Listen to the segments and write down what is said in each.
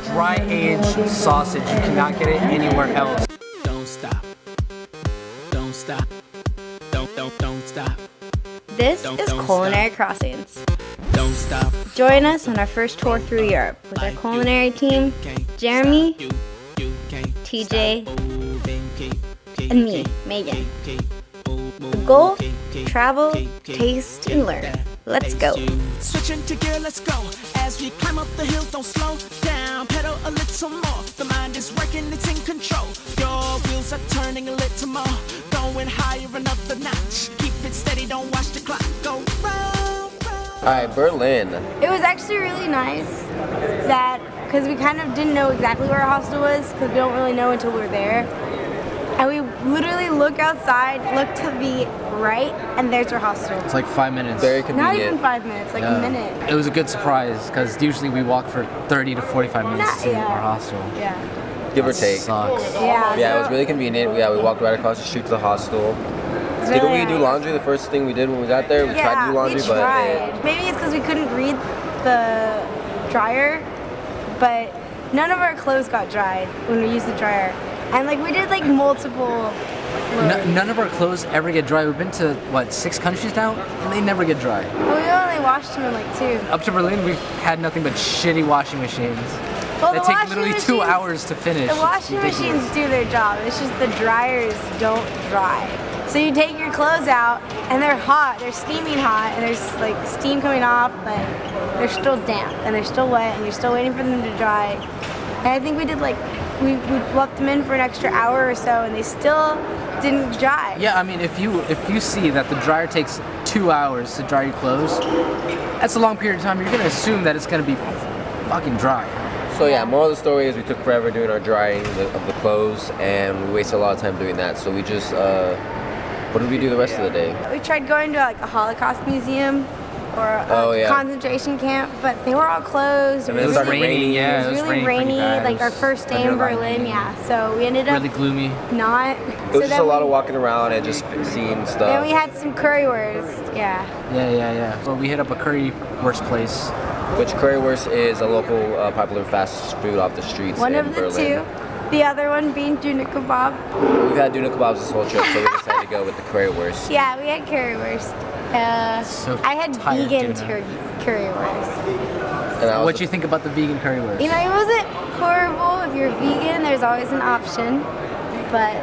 dry-aged sausage. You cannot get it anywhere else. Don't stop. Don't stop. Don't stop. This is Culinary Crossings. Don't stop. Join us on our first tour through Europe with our culinary team, Jeremy, TJ, and me, Megan. The goal? Travel, taste, and learn. Let's go. Switch into gear, let's go. As we climb up the hill, don't slow down. Pedal a little more. The mind is working, it's in control. Your wheels are turning a little more. Going higher another notch. Keep it steady, don't watch the clock. Go round. Alright, Berlin. It was actually really nice that, because we kind of didn't know exactly where our hostel was, because we don't really know until we were there. And we literally look outside, look to the right, and there's our hostel. It's like 5 minutes. Very convenient. Not even 5 minutes, like a minute. It was a good surprise because usually we walk for 30 to 45 minutes to our hostel. Yeah. Give or take. Sucks. Yeah. Yeah, so it was really convenient. Yeah, we walked right across the street to the hostel. it's Didn't really we do nice. laundry the first thing we did when we got there? We tried to do laundry, we tried. but Maybe it's because we couldn't read the dryer, but none of our clothes got dried when we used the dryer. And like we did like multiple loads. None of our clothes ever get dry. We've been to, what, 6 countries now? And they never get dry. Well, we only washed them in like 2. Up to Berlin, we've had nothing but shitty washing machines. Well, They the take washing literally 2 machines- hours to finish. The washing It's ridiculous. machines do their job. It's just the dryers don't dry. So you take your clothes out and they're hot, they're steaming hot, and there's like steam coming off, but they're still damp and they're still wet and you're still waiting for them to dry. And I think we did like, we left them in for an extra hour or so and they still didn't dry. Yeah, I mean, if you see that the dryer takes 2 hours to dry your clothes, that's a long period of time. You're gonna assume that it's gonna be fucking dry. so yeah, moral of the story is we took forever doing our drying of the clothes and we wasted a lot of time doing that. So we just, what did we do the rest of the day? We tried going to like a Holocaust museum or a Oh, yeah. concentration camp, but they were all closed. And It was started raining, yeah. It was really raining pretty rainy, bad. like It our was first day in underlining. Berlin, yeah. So we ended up Really gloomy. not. It was just a lot of walking around and just seeing Then stuff. we had some currywurst, yeah. Yeah. Well, we hit up a Currywurst place. Which Currywurst is a local popular fast food off the streets One in of the Berlin. 2. The other one being tuna kebab. We've had doner kebabs this whole trip, so we decided to go with the Currywurst. Yeah, we had currywurst. So I had tired vegan tuna. currywurst. And I was What'd you think about the vegan Currywurst? You know, it wasn't horrible. If you're vegan, there's always an option. But,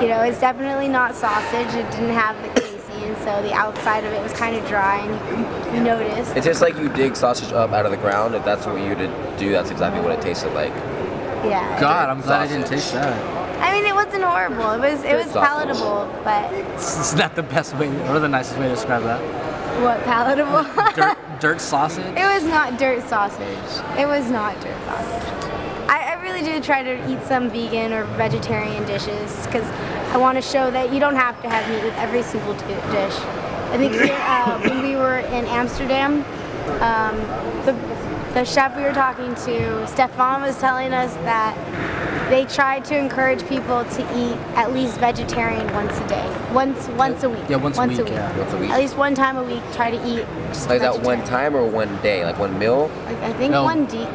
you know, it's definitely not sausage. It didn't have the casein, so the outside of it was kind of dry, and you noticed. It's just like you dig sausage up out of the ground. If that's what you to do, that's exactly what it tasted like. Yeah. God, I'm glad I didn't Sausage. taste that. I mean, it wasn't horrible. It was sausage. palatable, but It's not the best way or the nicest way to describe that. what, palatable? Dirt sausage? It was not dirt sausage. It was not dirt sausage. I really do try to eat some vegan or vegetarian dishes because I want to show that you don't have to have meat with every single dish. I think when we were in Amsterdam, the chef we were talking to, Stefan, was telling us that they try to encourage people to eat at least vegetarian once a day, once a week. Yeah, once a week, yeah. Once a week. At least one time a week, try to eat. Just Like that one vegetarian. time or one day? Like one meal? Like, I think No. one day.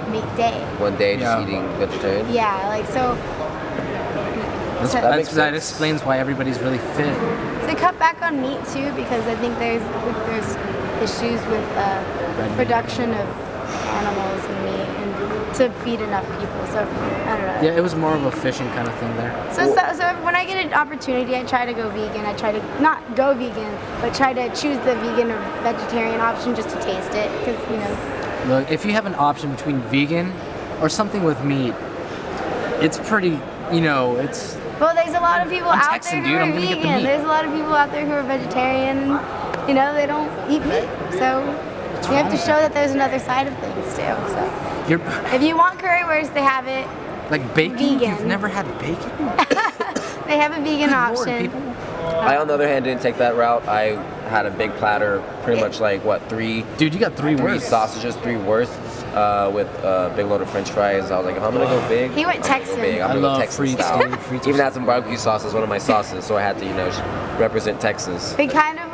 One day just Yeah. eating vegetarian? Yeah, like so. That makes That sense. explains why everybody's really fit. They cut back on meat too because I think there's issues with production of animals and meat and to feed enough people. So I don't know. Yeah, it was more of a fishing kind of thing there. So when I get an opportunity, I try to go vegan. I try to not go vegan, but try to choose the vegan or vegetarian option just to taste it because you know. Look, if you have an option between vegan or something with meat, it's pretty, it's... Well, there's a lot of people I'm out Texan, there who dude. are I'm gonna get the vegan. meat. There's a lot of people out there who are vegetarian. And, they don't eat meat. So you have to show that there's another side of things too. So You're, if you want currywurst, they have it. like bacon? Vegan. You've never had bacon? They have a vegan Good Lord, option. people. I, on the other hand, didn't take that route. I had a big platter, pretty much like, three Dude, you got three words. sausages, 3 wursts, with a big load of french fries. I was like, if I'm going to go big, He went I'm gonna Texan. go big. I'm I going to go love Texan frites, style. dude. Frites Even are had some barbecue sauce as one of my sauces, so I had to, represent Texas. They kind of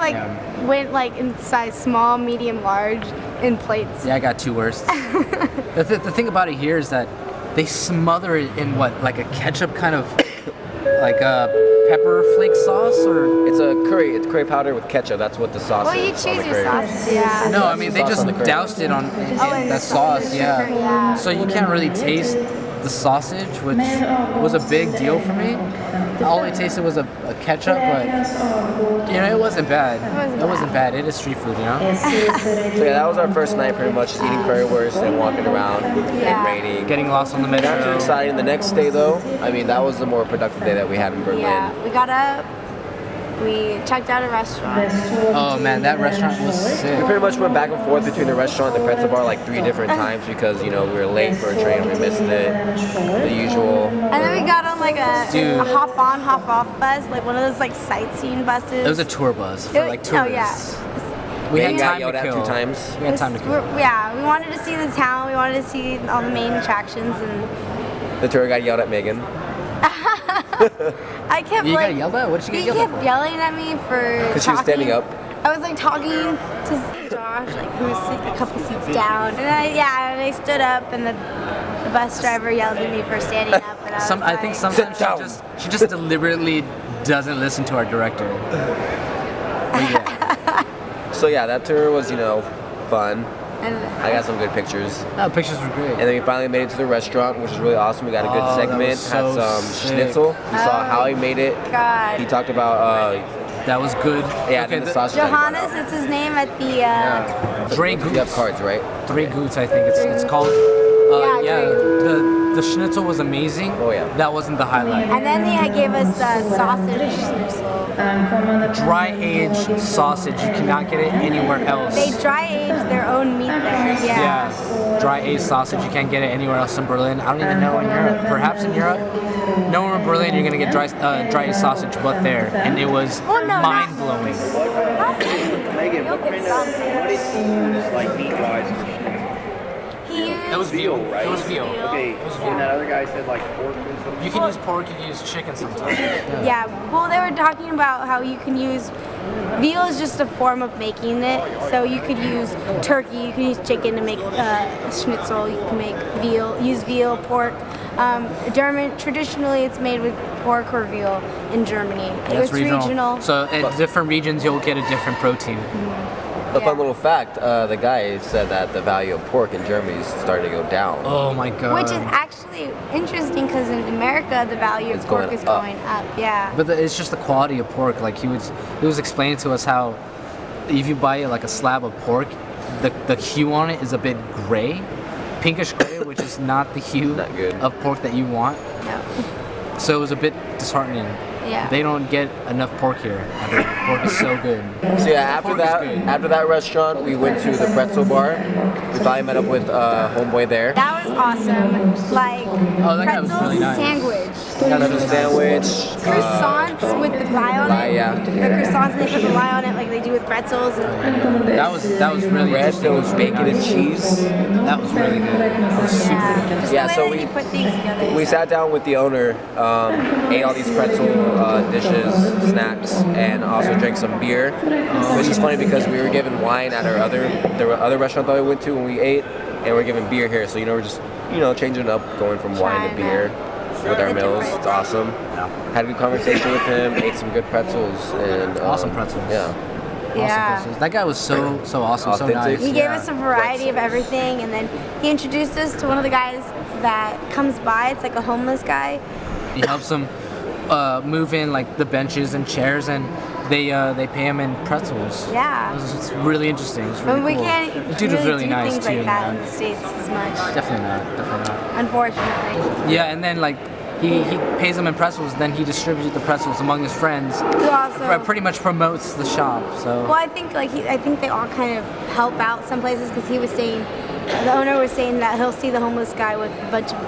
went in size small, medium, large in plates. Yeah, I got 2 worst. The thing about it here is that they smother it in what, like a ketchup kind of, like a pepper flake sauce, or? It's curry powder with ketchup. That's what the sauce Well, you is. on choose the your curry. sauces, yeah. No, I mean they Sauce just on the curry. doused it on in in that the sauce, sauce, yeah. yeah. So you can't really taste the sausage, which was a big deal for me. All I tasted was a ketchup, but you know it wasn't bad. It wasn't bad. It is street food, you know. So yeah, that was our first night pretty much, just eating currywurst and walking around Yeah. and raining. Getting lost on the Not too metro. exciting. The next day though, I mean that was the more productive day that we had in Berlin. Yeah, we got up, we checked out a restaurant. Oh man, that restaurant was sick. We pretty much went back and forth between the restaurant and the pretzel bar like 3 different times because, you know, we were late for a train, we missed it, the usual. And then we got on like Dude. a hop on, hop off bus, like one of those like sightseeing buses. It was a tour bus for like tourists. Oh yeah. We Yeah, had you got time yelled to at kill. 2 times. We had time to kill. Yeah, we wanted to see the town. We wanted to see all the main attractions, and The tour guide yelled at Megan. I kept You like got yelled at? What did you he get yelled kept at for? yelling at me for Because she was standing up. I was like talking to Josh, like who was a couple seats down, and I stood up, and the bus driver yelled at me for standing up, and I was I think like, sometimes Sit down. she just deliberately doesn't listen to our director. But yeah. So yeah, that tour was, you know, fun. and I got some good pictures. Oh, pictures were great. And then we finally made it to the restaurant, which was really awesome. We got a good Oh, that segment, was so had some sick. schnitzel. We saw Oh, how he made it. God. He talked about, That was good. yeah, Okay, the sausage. that he brought Johannes, out. it's his name at the. Dre You have Goots. cards, right? Dre Goots, I think it's called. Yeah, The schnitzel was amazing. Oh, yeah. That wasn't the highlight. And then they gave us sausage. Dry aged sausage. You cannot get it anywhere else. They dry age their own meat there. Yeah. Yeah, dry aged sausage. You can't get it anywhere else in Berlin. I don't even know in Europe. Perhaps in Europe. Nowhere in Berlin you're gonna get dry aged sausage, but there, and it was Oh, no, not- mind blowing. Megan, what kind of, what did he use, like meat-wise? He It was veal. right? It was veal. Okay, It was and that other guy said like pork and something. You can use pork. You can use chicken sometimes. Yeah, well, they were talking about how you can use veal is just a form of making it. So you could use turkey, you can use chicken to make a schnitzel. You can make veal, use veal, pork. German traditionally it's made with pork or veal in Germany. It's It's regional. So in different regions you'll get a different protein. A Yeah. fun little fact, the guy said that the value of pork in Germany is starting to go down. Oh my god. Which is actually interesting because in America the value of It's pork going is up. going up. Yeah. But it's just the quality of pork. Like he was explaining to us how if you buy like a slab of pork, the hue on it is a bit gray, pinkish gray, which is not the hue Not good. of pork that you want. No. So it was a bit disheartening. Yeah. They don't get enough pork here. I mean, pork is so good. So yeah, Pork is good. after that restaurant, we went to the pretzel bar. We finally met up with homeboy there. That was awesome. Like Oh, that guy was pretzels really nice. sandwich. Pretzel sandwich. Croissants with the pie on pie, it. yeah. The croissants they put the pie on it like they do with pretzels. And, That was really Bread interesting. filled with bacon and Nice. cheese. That was really good. That was super good. just Yeah, the way so that we- you put things together. We sat down with the owner, ate all these pretzel dishes, snacks, and also drank some beer. Which is funny because we were given wine at the other restaurant that we went to when we ate, and we're given beer here. So we're just changing it up, going from wine to Trying beer with our the meals. difference. It's awesome. Had a good conversation with him, ate some good pretzels, and Awesome pretzels. Yeah. yeah. Awesome. That guy was so awesome, so Authentic. nice. He gave Yeah. us a variety of everything, and then he introduced us to one of the guys that comes by. It's like a homeless guy. He helps them move in like the benches and chairs, and they pay him in pretzels. Yeah. It's really interesting. It's really But we cool. can't The dude was really do nice things too. like that man. in the States as much, Definitely not. unfortunately. Yeah, and then like he pays them in pretzels, then he distributes the pretzels among his friends. Who also, Pretty much promotes the shop. So well, I think I think they all kind of help out some places because he was saying, the owner was saying that he'll see the homeless guy with a bunch of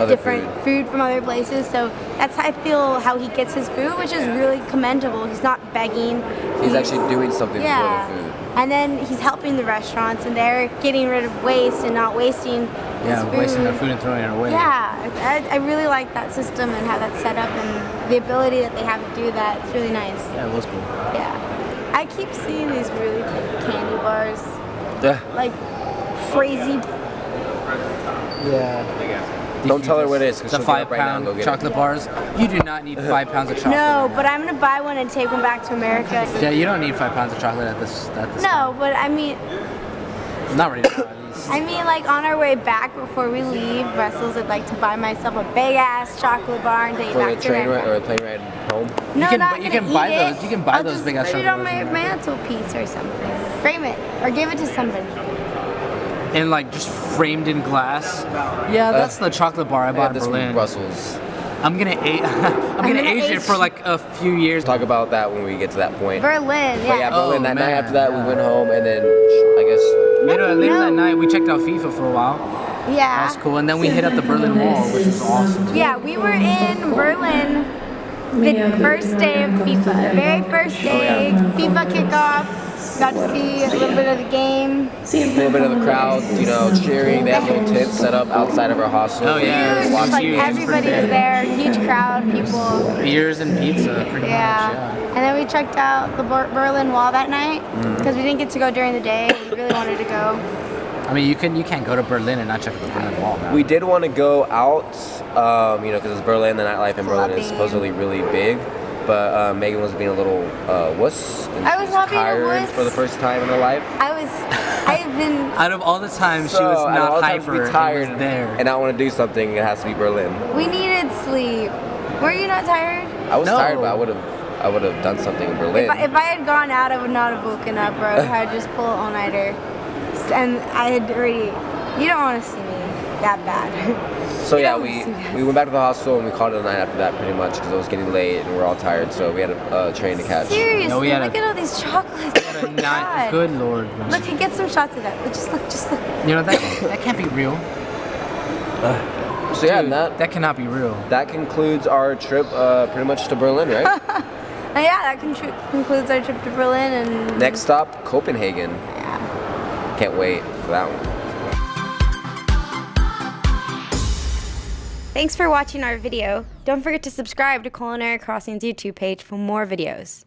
Other different food from other places. So that's I feel how he gets his food, which is really commendable. He's not begging. He's actually doing something Yeah. for the food. And then he's helping the restaurants, and they're getting rid of waste and not wasting his food. wasting their food and throwing it away. Yeah, I really like that system and how that's set up, and the ability that they have to do that. It's really nice. Yeah, it was cool. Yeah. I keep seeing these really big candy bars, Yeah. like crazy. Yeah. Don't tell her what it is, 'cause The she'll get up right now 5 and go pound get it. chocolate bars. You do not need 5 pounds of chocolate. No, right but now. I'm gonna buy one and take one back to America. Yeah, you don't need 5 pounds of chocolate at this. No, but I mean, time. Not right now, at least. like on our way back before we leave Brussels, I'd like to buy myself a big ass chocolate bar and take it For back the to train ride America. or the plane ride home. No, You can- not but you gonna can buy eat those- it. you can buy I'll those just big ass put it chocolate on my bars in America. mantelpiece or something. Frame it or give it to somebody. And like just framed in glass. Yeah, that's the chocolate bar I I bought had in this from Berlin. Brussels. I'm gonna age. I'm gonna age it for like a few years. Talk about that when we get to that point. Berlin, But yeah, yeah. Berlin. Oh, That night man, after that, yeah. we went home, and then I guess Later that no. night, we checked out FIFA for a while. That Yeah. was cool. And then we hit up the Berlin Wall, which was awesome. Yeah, we were in Berlin the first day of FIFA. Very first day, FIFA kickoff. Got to see a little bit of the game. a little bit of the crowd, you know, cheering. They had little tents set up outside of our hostel. Oh, yeah. Huge, Watch like you. everybody was there. Huge crowd, people. Beers and pizza, pretty Yeah. much. And then we checked out the Berlin Wall that night because we didn't get to go during the day. We really wanted to go. I mean, you can't go to Berlin and not check out the Berlin Wall, man. We did want to go out, you know, because it's Berlin. The nightlife in Berlin is Clubbing. supposedly really big. But Megan was being a little wuss. And I was she's not being a tired wuss. for the first time in her life. I've been, Out of all the times she So, was out of not all the times to hyper, be tired it was there. and not want to do something, it has to be Berlin. we needed sleep. Were you not tired? I was No. tired, but I would have done something in Berlin. If I had gone out, I would not have woken up, bro. I would have just pulled all-nighter. And I had already, you don't want to see me that bad. So yeah, don't we see that. went back to the hostel and we called it a night after that pretty much because it was getting late and we were all tired. So we had a train to catch. Seriously, No, we had look a- at all these chocolates. Oh my God. Good lord, man. Look, get some shots of that. Just look. You know, that can't be real. So yeah, Dude, and that cannot be real. concludes our trip pretty much to Berlin, right? And yeah, that concludes our trip to Berlin. And Next stop, Copenhagen. yeah. Can't wait for that one. Thanks for watching our video. Don't forget to subscribe to Culinary Crossing's YouTube page for more videos.